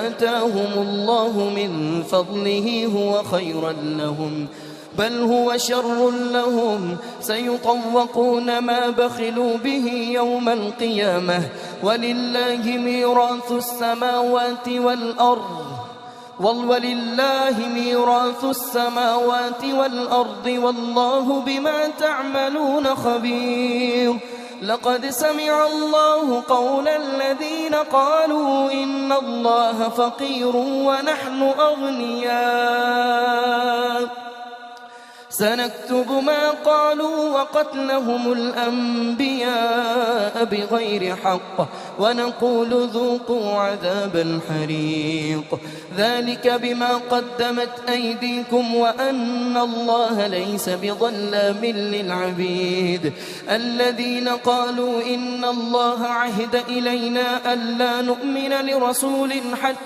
آتاهم الله من فضله هو خيرا لهم بل هو شر لهم سيطوقون ما بخلوا به يوم القيامة ولله ميراث السماوات والأرض والله بما تعملون خبير. لقد سمع الله قول الذين قالوا إن الله فقير ونحن أغنياء سنكتب ما قالوا وقتلهم الأنبياء بغير حق ونقول ذوقوا عذاب الحريق ذلك بما قدمت أيديكم وأن الله ليس بظلام للعبيد. الذين قالوا إن الله عهد إلينا ألا نؤمن لرسول حتى